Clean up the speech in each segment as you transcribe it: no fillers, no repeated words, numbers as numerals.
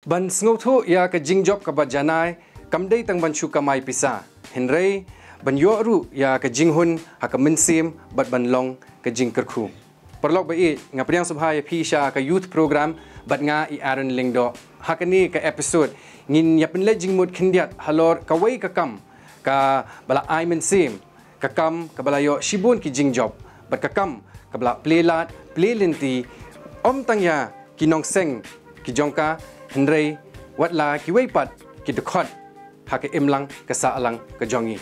Ban sngothu ya ka jingjob ka bajanai kamdei tang ban shu kamai pisa. Henrei ban yoru ya ka jinghun ha ka mensim bat ban long ka jingkerku. Perlok bai ngapriang subhaya pisha ka youth program bat nga I Aaron Lingdo. Hakani ka episode ngin ya penle jingmut khindiat halor ka wei ka kam ka bala ai mensim ka kam ka bala yo shibun ki jingjob bat ka kam ka bala playlat playlenti om tang ya kinong seng ki jongka Henrei watla ki weipat ki dekot ha ke imlang ke saalang ke jongi.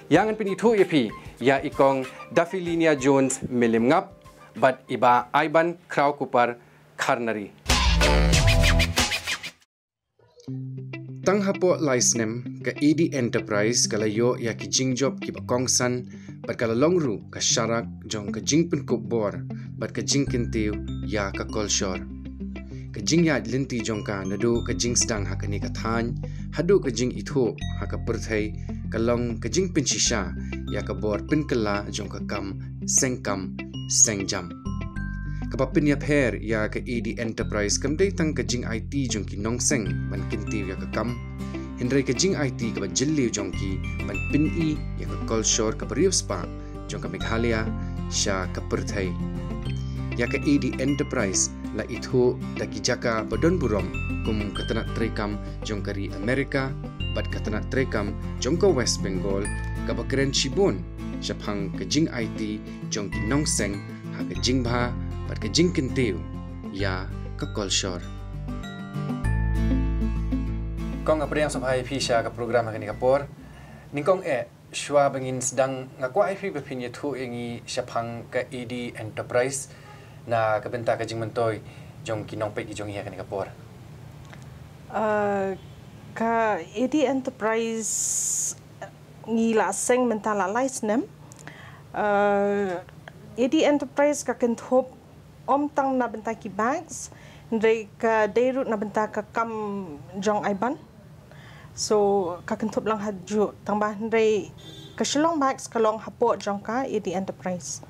Yang pinitu yapi ya ikong Dafilinia Jones milim ngap bat iba Aiban Kraw Kupar Karnari. Tang hapo licenem ke ED Enterprise kalayo ya ki jingjob ki bakongsan bat kala longru ka syarak jong ke jingpen kubor bat ke jingkentiu ya ka kolshor. Kajing ya linti jongka nado kajing sedang hakani kathan hadu kajing itho haka perthai kalong kajing pinchisha ya kabor pinkala jongka kam sengjam kapapin ya pher ya ka ED Enterprise kamdei tang kajing IT jongki nongseng ban kinti ya ka kam Henrei kajing IT ka jilli jongki ban pin ya ka kolshor ka barius spa jongka Meghalaya sha ka perthai ya ka ED Enterprise la itho daki jaka badon burom kum katanat trekam jongkari Amerika bat katanat trekam jongka West Bengal kabakren Shibun syapang kajing IT jongki nongseng ha kajing bha bat kajing kentiu ya ka kolshor kong apriang sampai pisha ka program hakani kapor ningkong shwa bangin sedang ngakwa IP bepinya thu ingi syapang ka ED Enterprise na kabenta ka jing mentoy jong kinong pe jong iya kan kapor ka ED Enterprise ngila seng mentala licenem ED Enterprise ka kenthop om tang na benta ki bags ndre ka deirut na benta ka kam jong aiban so ka kenthop lang haju tang ba ndre ka shlong bags ka long hapo jong ka ED Enterprise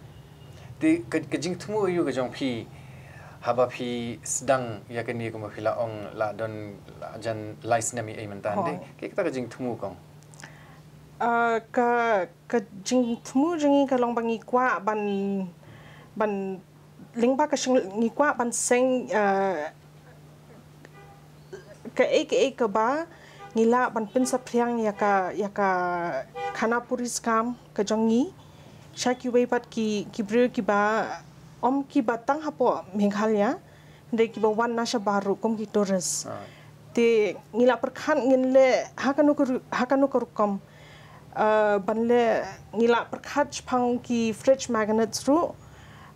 di kajing temu yu kajong pi haba pi sedang ya kini ko mafila ong la don jan license nami ai mentan de kita kajing temu kong ka kajing temu jangi ka long bangi kwa ban lingba ka ngi kwa ban seng ka ka ba ngila ban pin sa priang ya ka khana puris kam ka jongi Shaki weipat ki brio ki ba om ki batang hapo Meghalaya ndai ki ba wan nasha baru kom ki tourist te ngila perkhan nginle hakanu korukom banle ngila perkhat phang ki fridge magnets ru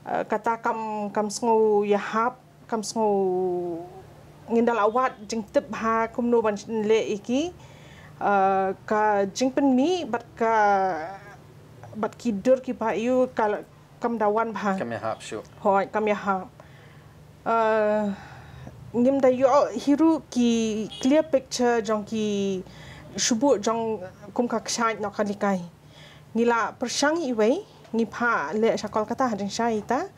kata kam sngo ya hap kam sngo ngindal awat jingtip ha kumno ban le iki ka jingpen mi bat kidur ki ba yu kal kam dawan bha kam ya hap shu hoi kam ya hap ngim da yu hiru ki clear picture jong ki shubu jong kum ka kshai no khalikai ngila persang iwei ngi pha le sakol kata hading shai ta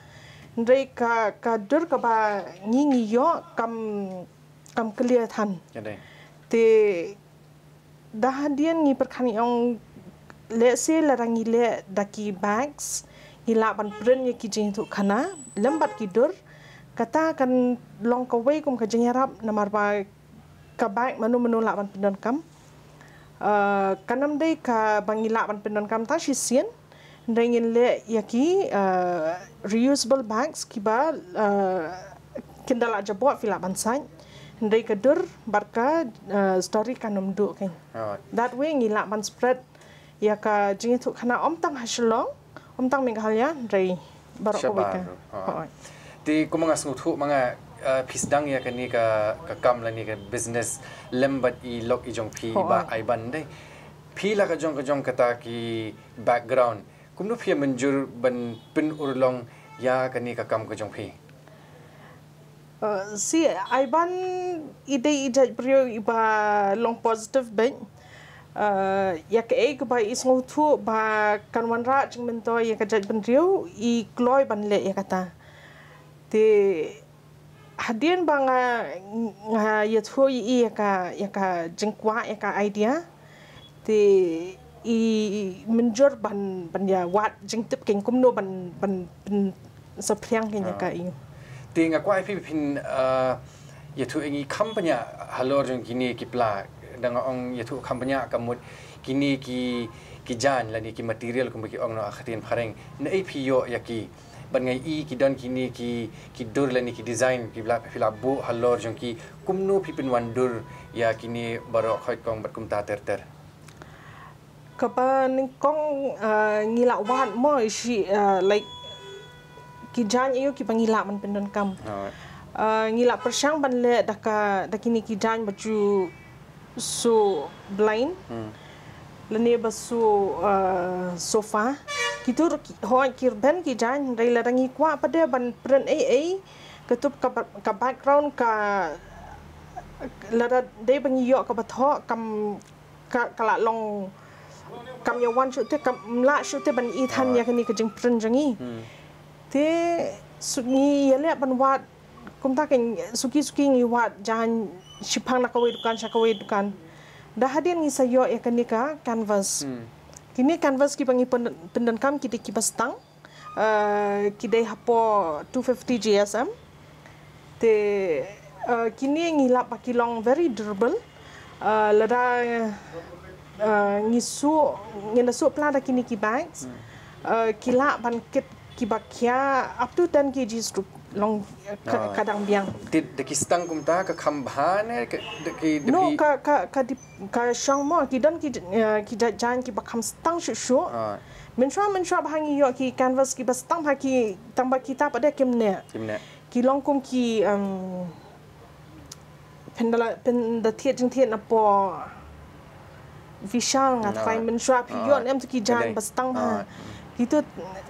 ndrei ka dur ka ba ngi yo kam clear than te dahadian ngi perkhani ong le se larangi le daki bags hila ban pren ye ki jing tu khana lambat ki dur kata kan long ka wei kum ka jing yarap namar ba ka bag manu la ban pindon kam kanam dei ka bangila ban pindon kam ta shisien ndengin le yaki reusable bags ki ba kindala jabot fila ban sain ndei ka dur barka story kanum du kan that way ngila ban spread ya ka jing tu khana om tang haslong om tang Meghalaya rei barok ko bika ti ko mga snguthu mga pisdang ya kani ka kam lani ka business lembat I lok I jong pi ba ai ban dei pi la ka jong kata ki background kumno phi menjur ban pin urlong ya kani ka kam ka jong pi si ai ban ide brio iba long positive ben ya ke ba isngu thu ba kanwanra jingmento ya ka jaj ban riu I kloi ban le ya kata te hadian bang ya tu ya ka jengkwa ya ka idea te menjor ban ya wat jengtip king kumno ban sepriang king ya ka i tinga kwa pi pin ya tu ingi kampanya halor jong kini kipla dang ong ya tu kampanya kamut kini ki jan lani ki material kum ki ong no akhatin phareng na APO ya ki ban ngai ki don kini ki dur lani ki design ki bla pila bu halor jong ki kumno pi pin wan dur ya kini baro khoi kong bat kum ta ter kapan kong ngila wat mo si like kijan iyo ki pangila man pendon kam ngila persang ban le dakini kijan baju so blind lene basu sofa kitur hoi kirben kijan rai larangi kwa pada ban pren ketup ka background ka lada de bangi yo ka batho kam kala long kam yawan shute kam la shute ban I than ya kani ka jing pren jangi te sungi yale ban wat kum ta ken suki ngi wat jan shipang na kawai dukan dah hadian ngi sayo ya kani ka canvas kini canvas ki pangi pendan kam ki bastang ki dai hapo 250 GSM te kini ngi la pakilong very durable lada ngisu plada kini ki bags kila ban kit ki bakya up to 10 kg long kadang biang de ki stang kum ta ka khambha ne de no ka shang mo ki dan ki jan ki bakham stang shu men shwa bhangi yo ki canvas ki bastang ha ki tamba kita pada kimne ki long kum ki pendala thiet na po vishal ngat fai men shwa pi yo nem ki jan bastang ha itu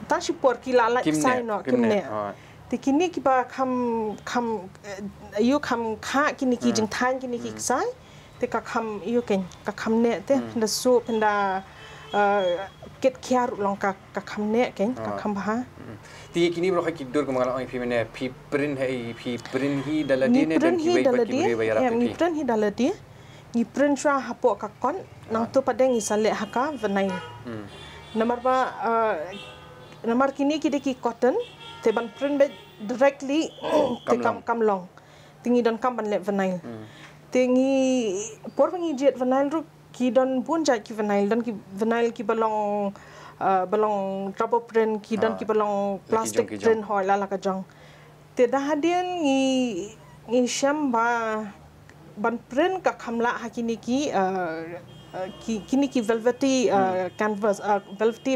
ta shi por ki la sai no kimne te kini ki ba kham ayu kham kha kini ki jing than kini ki sai te ka kham ayu ken ka kham ne te penda su penda ket khyar long ka kham ne ken ka kham ba ti kini bro ki dur ko mangala ong pi mene pi prin hi daladi ne dan ki wei pa ki re bayar ya ni prin hi daladi ni prin shwa hapo ka kon nang tu padeng isale haka venai Namar kini ki deki cotton te ban print directly te kam long tingi don kam ban le vinyl tingi por bangi jet vinyl ru ki don bun jat ki vinyl don ki vinyl ki balong rubber print ki don ki balong plastic print hoi la ka jong te dah hadian ngi sham ba ban print ka khamla hakini ki kini ki velvety canvas velvety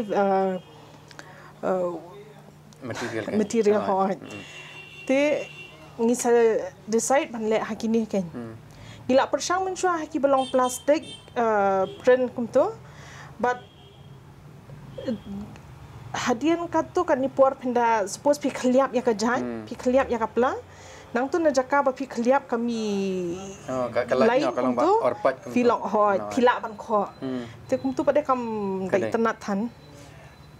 material hoi te ngi sa decide ban le hakini ken gila persang men shwa haki belong plastic print kum to but hadian ka tu kan ni por penda suppose pi khliap ya ka jan pi khliap ya ka pla nang tu na jaka ba pi khliap kami lain kalau ba orpat filok hoi thila ban kho te kum tu pade kam dai tanat than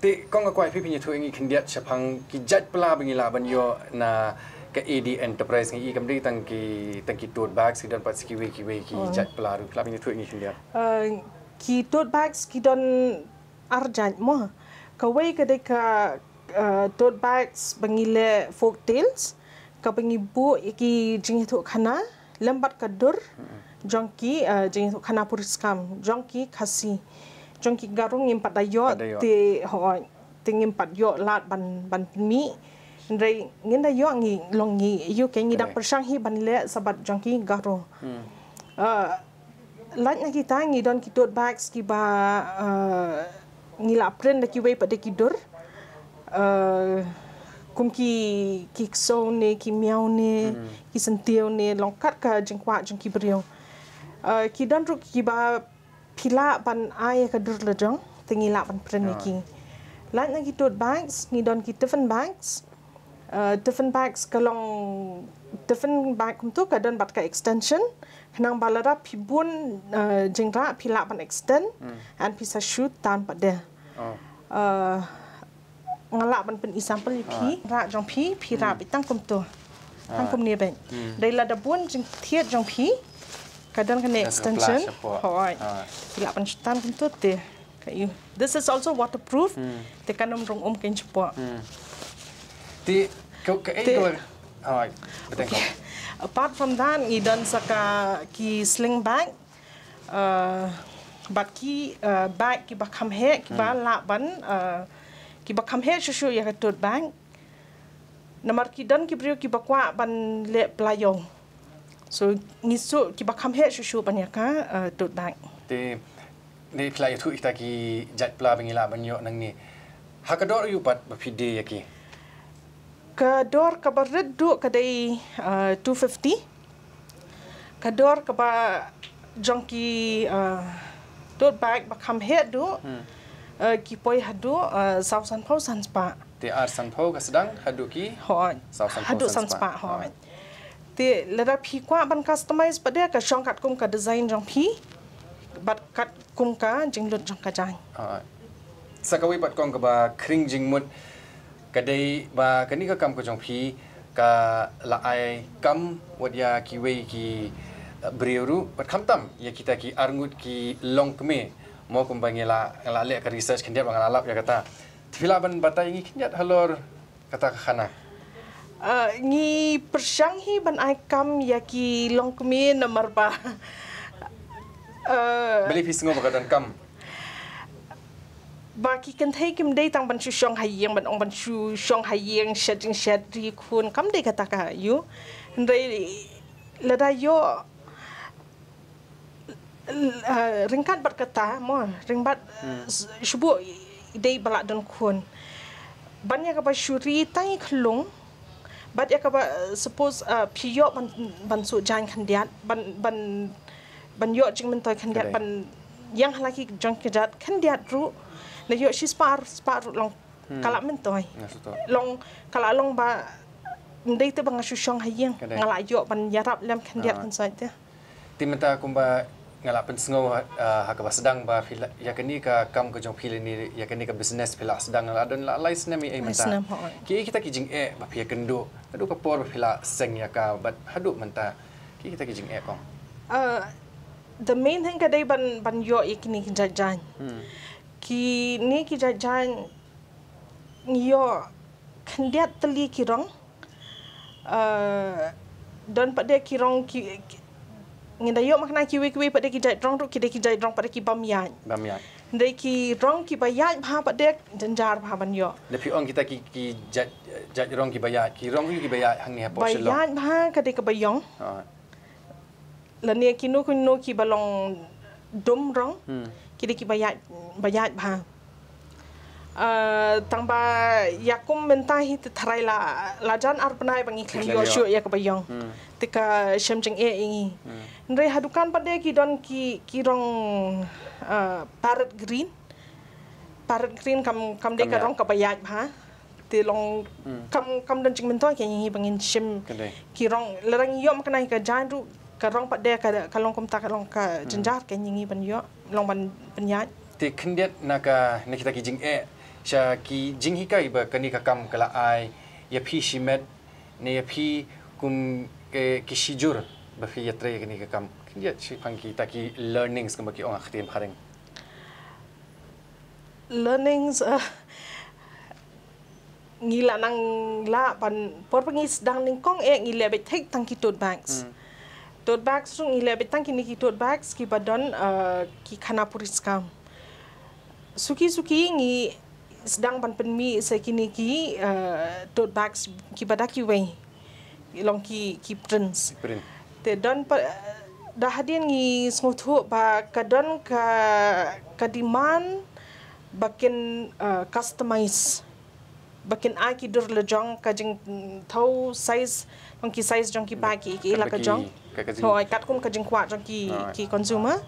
te kong ka kwai pi pi thu ngi khindiat chapang ki jat pla bangi la ban yo na ka AD enterprise ngi kam dei tang ki tote bags ki dan pat ki we ki jat pla ru kla pi thu ngi khindiat ki tote bags ki don arjan mo ka we ka de ka tote bags bangi le folk tales ka bangi bu ki jing thu khana lembat ka dur jongki jing thu khana puriskam jongki khasi jongki garung impat dayo te ho tingim pat yo lat ban mi ndai ngin dayo ngi longi yu ke ngi dak persang hi ban le sabat jongki garo lat na kita ngi don ki tote bags ki ba ngi la print ki we pat ki dur kum ki so ne ki miau ne ki sentio ne longkat ka jengkwa jengki beriau ki don ru ki ba pila ban ai ka dur le jong tingi la ban pren ki la na ki tote bags ni don ki different bags kalong different bag kum tu ka don bat ka extension nang balara pibun jengra pila ban extend and pisa shoot tan pat de ngala ban pen example pi ra jong pi ra bitang kum tu tang kum ni ben dai la da bun jing thiet jong phi kadang kan extension hoi la pan stan kun tu te kayu this is also waterproof te kanum rong ken chpo ti ko betul apart from that ngi dan saka ki sling bag bat ki bag ki bakam he ki ba la ban ki bakam he shu ya ka tot bag namar ki dan ki brio ki bakwa ban le playong so ngisu ki bakam he shu ban ya ka tot bag ti ni play tu ita ki jat pla bangila banyo nang ni hakador yu pat ba pide ya ki kador ka bared du kadai 250 kador ka ba jongki tot bag bakam he du ki poi hadu sausan pau san spa ti ar san pau ka sedang hadu ki hoi sausan hadu san spa hoi ti lada phi kwa ban customize pada ka shong kat kum ka design jong phi bat kat kum ka jing lut jong ka jang sakawi bat kong ka ba kring jing mut kadai ba kani ka kam ko jong phi ka la ai kam wadia ki wei ki brieru pat kham tam ya kita ki arngut ki long kme mo kum bangela la le ka research kan dia bang alap ya kata tila ban batai ngi kinyat halor kata khana ngi persyang hi ban ai kam ya ki long kme nomor ba beli pisngo ba dan kam baki kan thai kim dei tang ban chu shong hayeng ban ong ban chu shong hayeng shedding shed ri khun kam dei kata ka yu ndai lada yo ringkat bat kata mo ringbat shubu dei balak dan khun ban ya ka ba shuri tai khlung bat ya ka ba suppose phiyo ban su jan khandiat ban yo jing men toy khandiat ban yang halaki jong kejat khandiat ru na yo si spar long kala men toy long kala long ba ndai te bang su shong hayeng ngala yo ban yarap lem khandiat kan sai te timenta kumba ngala pen sngo ha ka sedang ba fil ya kani ka kam ko jong fil ni ya kani ka business fil sedang la dan la lais na mi ai menta ki kita ki jing ba pia kendo adu ka por fil seng ya ka bat hadu menta ki kita ki jing kong the main thing kadai ban yo ikini jajan ki ni ki jajan yo khandiat teli kirong dan pada kirong ki ngindayo makna kiwi pada ki jai rong ru ki jai rong pada ki bamyan ndai ki rong ki bayat bha pada janjar bha ban yo le pi ong kita ki jat rong ki bayat ki rong ki bayat hang ni ha poselo bayat bha kadai ka bayong la ne ki no ki balong dum rong ki bayat bha tang ba yakum mentai te tharai la jan ar panai bangi khan yo shu ya ka bayong tika shemjing ingi ndre hadukan pade ki don ki rong parrot green kam de ka rong ka bayat bha te long kam don jing mentoi ke ngi bangin shem ki rong lerang yo maknai ka jan ru ka rong pade ka long kom ta ka long ka janjar ke ngi ban yo long ban penyat te khendiat naka kita ki jing sha ki jing hi kai ba kani ka kam kala ai ya phi shimet ne ya phi kum ke shijur ba fi yatre kani ka kam khendiat shi phang ki ta ki learnings kam ki ong khtem khareng learnings ngila nang la ban por pangis dang ning kong ngile be take tang ki tote bags sung ngile be tang ki ni ki tote bags ki badon ki khana puris kam suki ngi sedang ban penmi sekini ki tote bags ki pada ki wei long ki prince te don dah hadian ngi smuthu ba kadon ka demand bakin customize bakin ai ki dur le jong ka jing thau size long ki size jong ki ba ki la ka jong hoi kat kum ka jing kwa jong ki consumer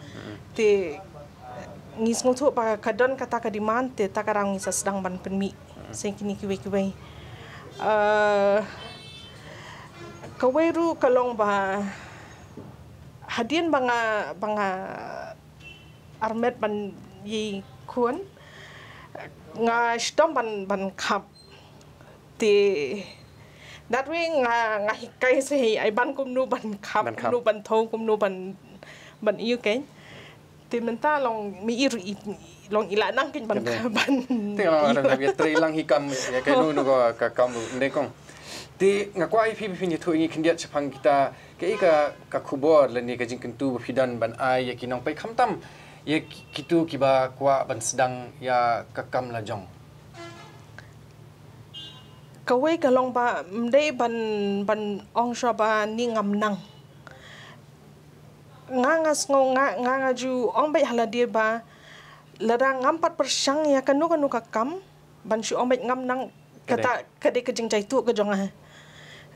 te ngis ngutu pa kadon kata ka demand te takarang ngisa sedang ban penmi sing kini kiwe kaweru kalong ba hadian banga armet ban yi kun nga stom ban kap te dat we nga hikai se ai ban kum nu ban khap nu ban thong kum nu ban iu ken ti menta long mi ir long ila nang kin ban ban ti orang na tri lang hikam ya kai nu ko ka kam ne kong ti ngakwa i phi ni thu ngi khindia chapang kita ke ka khubor le ni ka jing kentu phidan ban ai ya kinong pai khamtam ya kitu kiba kwa ban sedang ya ka kam la jong kawai ka long ba mdei ban ong sha ba ni ngam nang ngangas nga ju ong bai hala dia ba ladang ngam 4% ya kanu ka kam ban shu ong bai ngam nang kata kade ke jing jai tu ke jong ha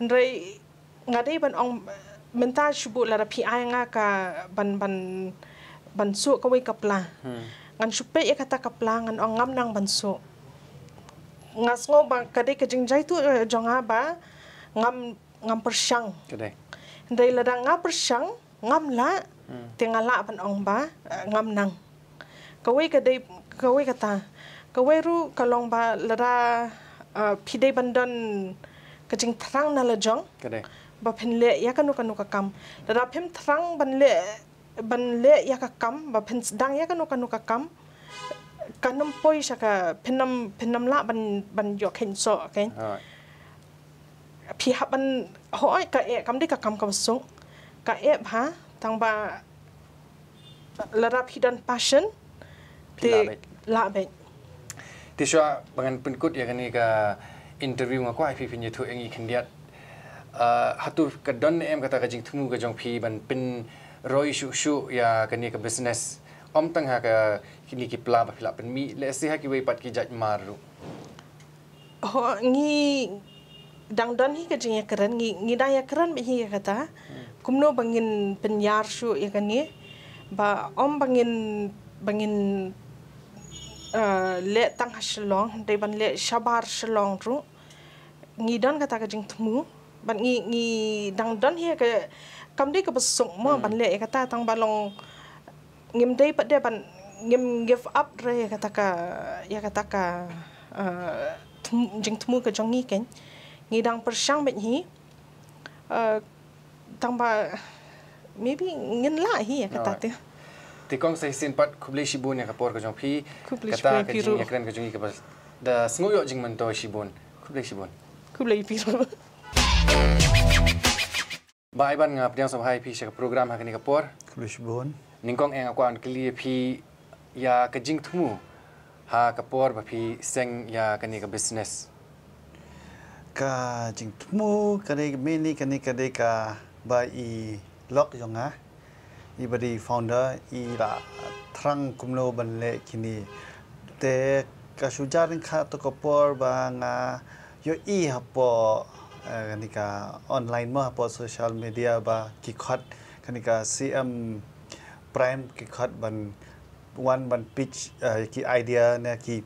ndrei ngadei ban ong menta shubu lara pi ai nga ka ban su kawai kapla ngan shupe ya kata kapla ngan ong ngam nang ban su ngas ngo ba kade ke jing jai tu jong ha ba ngam persang kade ndrei ladang ngam persang ngam la tingala ban ong ba ngam nang kawai kata kawai ru kalong ba lara pidai bandan kajing terang na lajong kade ba penle ya kanu ka kam lara pem terang banle ya ka kam ba pen sedang ya kanu ka kam kanam poi saka penam la ban yok hen so ken pi ha ban hoi ka kam di ka kam ka sung ka ha tang ba lara pidan passion te la bet ti sha bangan penkut ya kani ka interview ngakwa ai phi ni thu engi khindiat hatu ka don em kata ka jing thumu ka jong phi ban pin roi shu ya kani ka business om tang ha ka kini ki pla ba phila pen mi le se ha ki wei pat ki jaj maru ho ngi dang don hi ka jing ya keren ngi da ya keren bi hi kata kumno bangin penyar shu ya kani ba om bangin le tang haslong dei ban le shabar shlong ru ngi don kata ka jing thumu ban ngi dang don hi ka kam dei ka basung mo ban le kata tang balong ngim dei pat de ban ngim give up re kata ka jing thumu ka jong ngi ken ngi dang persang bet hi tang ba maybe ngin la hi kata te tikong sai sin pat khuble shibun ya kapor ka jong phi kata ka jing ya kran ka jong ka bas da sngoyo jing man to shibun khuble piru bai ban ngap diang sam hai phi sha program ha kani kapor khuble shibun ningkong eng akwan kli phi ya ka jing thumu ha kapor ba phi seng ya kani ka business ka jing thumu kani mini kani kade ka ba I lok jong ha I body founder I la thrang kumlo banle kini te ka sujarin kha to kapor ba nga yo I hapo kani ka online mo hapo social media ba ki khat kani ka CM prime ki khat ban pitch ki idea ne ki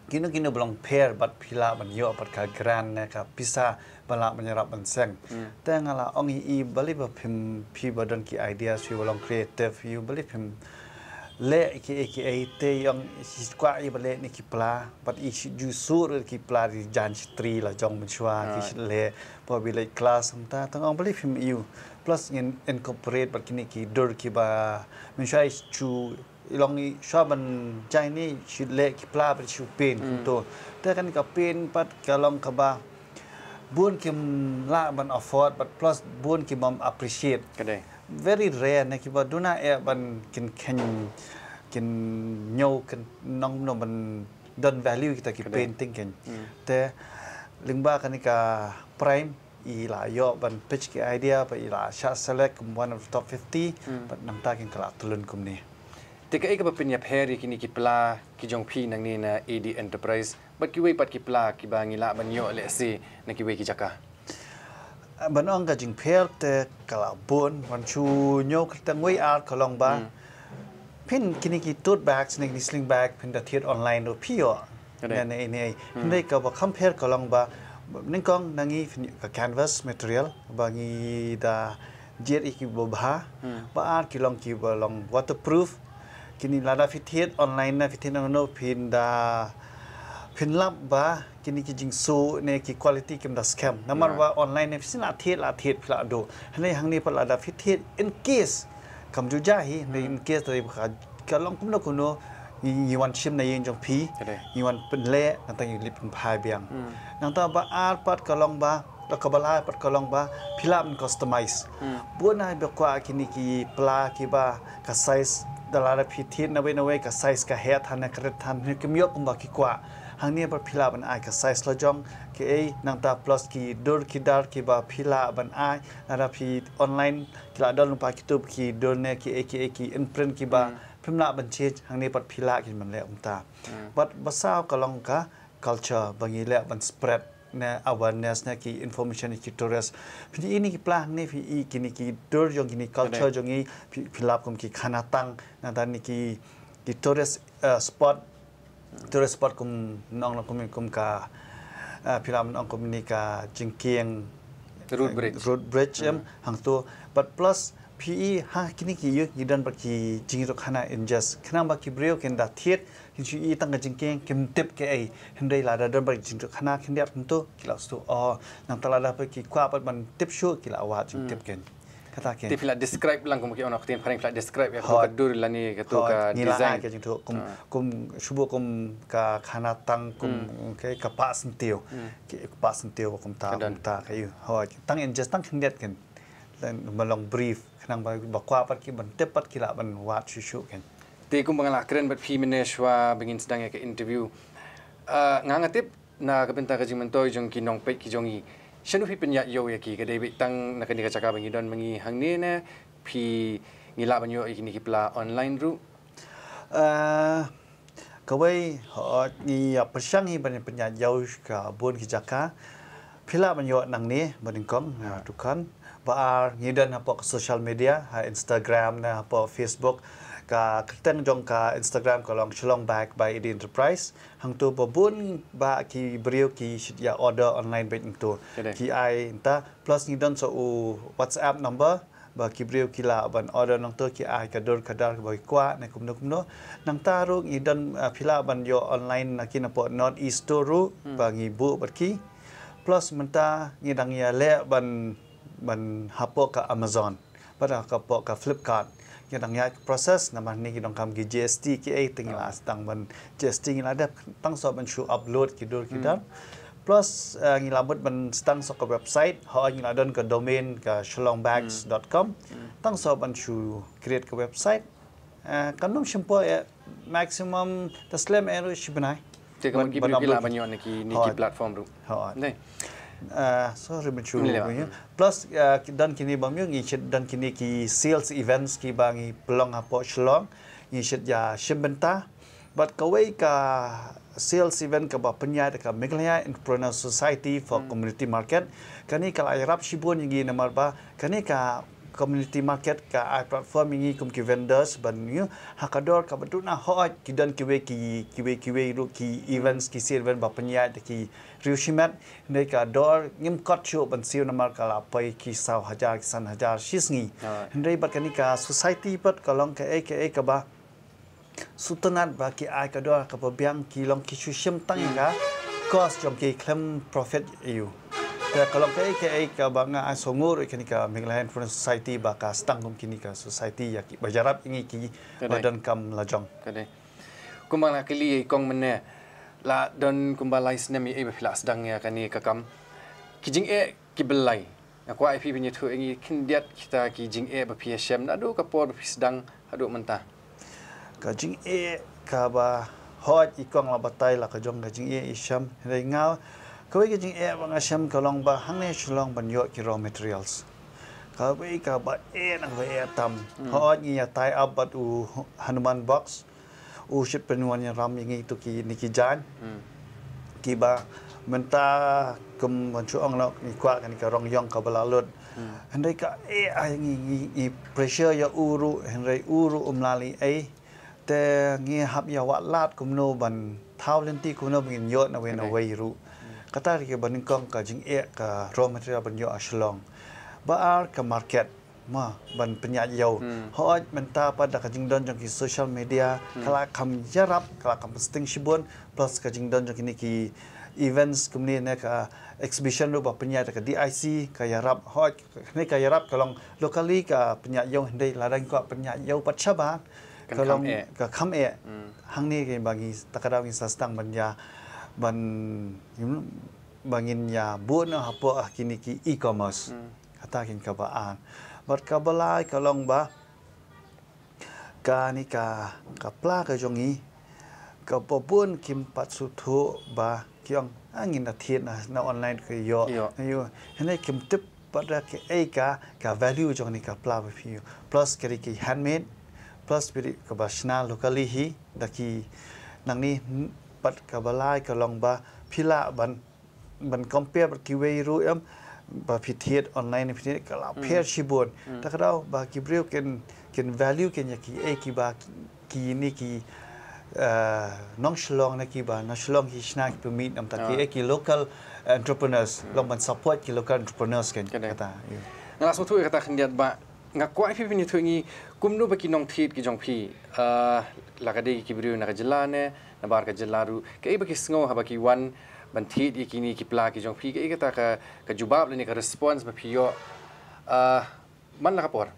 kino belong pair bat pila ban yo pat ka grand ne ka pisa bala menyerap ban seng te ngala ong I bali ba phim phi badon ki idea swi belong creative you bali phim le ki te yang kwa I bale ni ki pla but I ju sur ki pla di jan tri la jong menchwa ki le po bi le class ta tang ong bali phim you plus in incorporate bat kini ki dur ki ba menchwa chu long I shaban jai ni shit le ki pla ba chu pen to te kan ka pen pat ka long ka ba bun kim la ban afford but plus bun kim bam appreciate kadai very rare ne ki ba duna e ban kin nyo kan nong no ban don value kita ki painting ken te lingba kan ka prime I la yo ban pitch ki idea ba I la sha select one of the top 50 but nam ta kin kala tulun kum ni te ka eka pinya pheri kini ki pla ki jong phi nang ni na AD enterprise but ki wei pat ki pla ki ba ngila ban yo le se na ki wei ki jaka ban ong ka jing pher te kala bon wan chu nyo tang wei art kolong ba pin kini ki tote bags ni sling bag pin da thiet online do pio ne ne ka ba compare kolong ba ning kong nangi ka canvas material ba ngi da jet ki bo ba art ki long ki ba long waterproof kini lada fithiet online na fithin no pin da penlap ba kini ki jingsu ne ki quality kim da scam namar ba online ne sin la thet phla do hne hangni pala da fit in case kam ju ja hi ne in case tari ka long kum no kuno yi wan chim na yin jong phi yi wan pen le nang ta yi lip pen phai biang nang ta ba ar pat ka long ba la ka bala pat ka long ba phila man customize bu na be kwa kini ki pla ki ba ka size dalara fit na we ka size ka het han na kret han ni kim yok kum ba ki kwa hang ni par phila ban ai ka size la jong ke ai nang ta plus ki dur ki dar ki ba phila ban ai na phi online ki la don pa ki tu ki dur ne ki in print ki ba phimla ban che hang ni par phila ki man le ta but basao ka long ka culture bangi le ban spread na awareness na ki information ki tourist phi ini ki plan ne phi i kini ki dur jong kini culture jong i philap kum ki khana tang na dan ni ki tourist spot kum nong kum ka philam nong kum ni ka jingkieng road bridge hang tu but plus PE ha kini ki yu gidan ba ki jingro khana ingest khana ba ki breo ken da thiet ki chu i tang ka jingkeng kim tip ke ai hendai la da ba jingro khana khin dia tu ki la stu nang tala da ba ki kwa ba ban tip shu ki la wa jing tip ken kata ken tip la describe lang kum ki ona khtin paring la describe ya ka dur la ni ka tu ka design ka jing tu kum shubo kum ka khana tang kum ke ka pa sentiu ki pa sentiu kum ta ka yu ho tang ingest tang khin dia ken ma long brief nang ba kwa pat ki ban tep pat ki la ban wa chu ken te kum bangala kren bat phi mineshwa bengin sedang ya ke interview nganga tip na ka penta ka jing toy jong ki nong pe ki jong i shanu phi penya yo ya ki ka dei tang na ka ni ka chaka bangi don mangi hangni ne phi ngila ban yo ikini ki pla online ru ka wei ho ni ya persang hi ban penya yo ka bon ki jaka phila ban yo nang ni ban kong tukan ba ngidan apa social media Instagram na apa Facebook ka keteng jong ka Instagram ka long chlong back by ID Enterprise hang tu babun ba ki brio ki ya order online bet tu ki ai ta plus ngidan so WhatsApp number ba ki brio ki la ban order nang tu ki ai ka dor ka dar ba kwa na kum no nang ta ru ngidan phila ban yo online na ki na po North East ru ba ngi bu ba ki plus menta ngidang ya le ban hapo ka Amazon pada ka po ka Flipkart yang dang ya proses nama ni ki dong kam ki GST ki ai tingla stang ban GST ngila ada tang so ban show upload ki dur ki dan plus ngila bot ban stang so ka website ho ngila don ka domain ka shlongbags.com tang so ban show create ka website kanum simple maximum taslam ero shibnai te kam ki bila ban yo ni ki platform ru nei sorry mencu plus dan kini bang yung ngicit dan kini ki sales events ki bangi pelong apo shlong ngicit ya shimbenta but kawai ka sales event ka ba penyai ka Meghalaya Entrepreneur Society for Community Market kani kala irap shibun ngi namar ba kani ka community market ka ai platform ngi kum ki vendors ban yu hakador ka betu na hot ki dan kiwe ru ki events ki sale event ba penyai ki riushimat nei ka dor ngim kot chu ban siu namar kala pai ki sau hajar san hajar shisngi hendai bat kani ka society pat kalong ka ka ba sutanat ba ki ai ka dor ka ba biang ki long ki chu shim tang ka cost jom ki claim profit you kalau ka banga asongur kini ka Meghalaya Entrepreneur Society ba ka stang kum kini ka society ya ki bajarap ingi ki badan kam lajong kade kumbang kili kong mene la don kumbalai snemi e befila sedang ya kani kakam kijing ki belai aku IP punya tu ingi kindiat kita kijing ba PSM na do ka por sedang adu mentah ka jing ka ba hot ikong la batai la ka jong ka jing isham ngau kawai kijing bang asyam kalong ba hang ne shlong ban yo ki raw materials kawai ka ba nang ba tam hot ni ya tie up but Hanuman box ship penuan yang ram ingi tu ki niki jan ki ba menta kum bancu ong la ni kwa kan ka rong yong ka balalud handai ka ai ngi pressure ya uru hendai uru umlali te ngi hab ya wa lat kum no ban thau lenti kum no bin yo na we ru kata ke baning kong ka jing ka raw material ban yo ashlong ba ar ka market ma ban penyat yau hoj menta pada kajing don jong ki social media kala kam yarap kala kam posting shibon plus kajing don jong ki events kemudian ka exhibition ru ba penyat ka DIC ka yarap hoj ni ka yarap kalong locally ka penyat yau hendai ladang ko penyat yau pat saban kalong ka kham hang ni ke bagi takadaw ki sastang banya ban bangin ya buat na hapo kini ki e-commerce kata kin ka baan bat ka balai kalong ba ka ni ka pla ka jongi ka popun kim pat su thu ba kyong angin na thiet na online ke yo hene kim tip pada ke ka value jong ni ka pla ba phi plus ke ki handmade plus biri ka ba shna locally hi daki nang ni pat ka balai kalong ba phila ban compare ki way ru ba pithiet online pithiet kala pair shibon takadau ba ki breu ken value ken ki ki ba ki ni ki nong shlong na ki ba na shlong hi snack to meet am taki ki local entrepreneurs long ban support ki local entrepreneurs ken kata ngala so thu kata khndiat ba ngakwai phi ni thungi kumnu ba ki nong thit ki jong phi lagade ki breu na jilla ne na bar ka jilla ru ke ba ki sngo ha ba ki wan ban thit ikini ki pla ki jong phi ke kata ka jubab le ni ka response ba phi yo man la ka por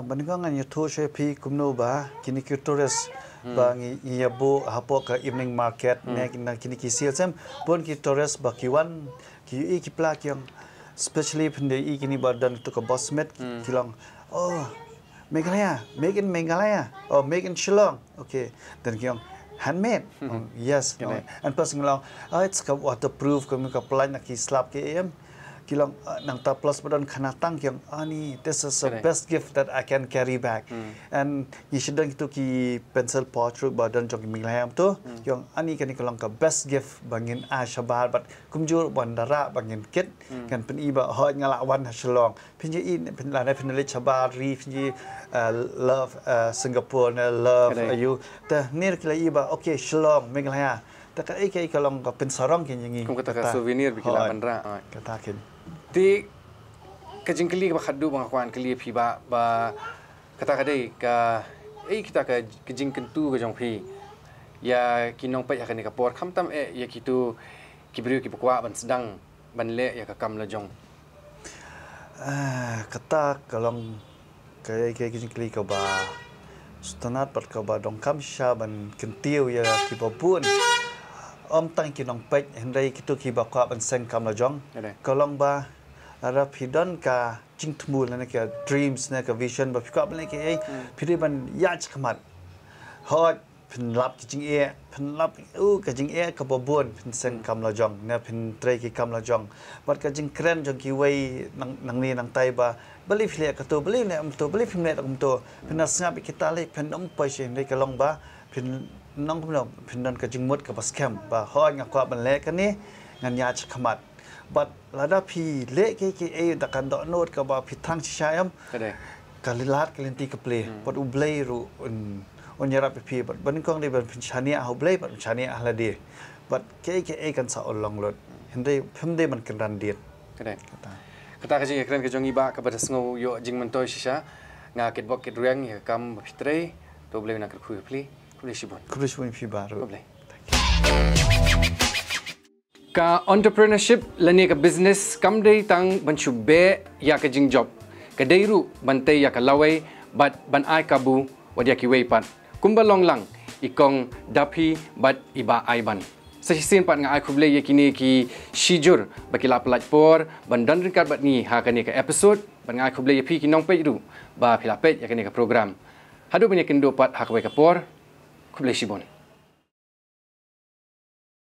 ban ko ngan yo tho she phi kumno ba kini ki tourist ba ngi yabu hapo ka evening market ne kini ki sales bon ki tourist ba ki wan ki ki pla ki especially phinde kini ba dan to ka bosmet kilong oh Meghalaya make in Meghalaya or make in Shillong okay dan ki handmade yes and plus ngilong it's ka waterproof ka plan ki slap ki kilong nang ta plus badan khanatang kyang ani this is the best gift that I can carry back and you should itu ki pencil portrait badan jong minglayam tu kyang ani kan kilong ka best gift bangin ashabar but kumjur bandara bangin kit kan pen iba hoj ngalawan Shillong pinji in pen la pen le chabar ri pinji love Singapore love you ta nir kila iba okay Shillong Meghalaya ta ka kalong ka pen sarong kin yangi kum kata souvenir bikila bandra kata kin ti kajing kali ba khaddu bang kwan kali phi ba kata kadai ka kita ka kajing kentu ka jong phi ya kinong pa ya kan ka por kham tam ya kitu kibriu ki bakwa ban sedang ban le ya ka kam la jong kata kalong kai kajing kali ka ba stanat pat ka ba dong kam sha ban kentiu ya ki babun tang kinong pa hendai kitu ki bakwa ban seng kam la jong kalong ba ara pidon ka jingtmul na ka dreams na ka vision ba pikap na ke pidi ban yach khamat hot pin lap ki jing pin lap ka jing ka babon pin seng kam la jong na pin trai ki kam la jong bat ka jing kren jong ki wei nang ni nang tai ba beli fle ka to beli ne am to beli pin ne am to pin asngap kita le pin pa shin dei ka long ba pin nong pin don ka jing mut ka pas scam ba hot ngakwa ban le ka ni ngan yach khamat but lada pi le ke da kan do note ka ba pi thang chi shayam ka lilat ka lenti ka play but u blay ru on yara pi but ban kong de ban chania how blay but chania hala de but ke kan sa long lot hende phimde man kan ran dit kata ka jing ekran ka jongi ba ka ba sngo yo jing man toy shisha nga kit bok kit riang ya kam fitre to blay na ka khu pli kulishibon pi ba ru ka entrepreneurship lani ka business kam dei tang ban chu be ya ka jing job ka dei ru ban te ya ka lawai but ban ai kabu wadia ki wei pat kumba long lang ikong dapi but iba ai ban sahisin pat nga ai khuble ye kini ki shijur bakila pelaj por ban dan ringkat bat ni ha ka ni ka episode ban nga ai khuble ye pi ki nong page ru ba phila page ya ka ni ka program hadu ban ye kendo pat ha ka wei ka por khuble shibon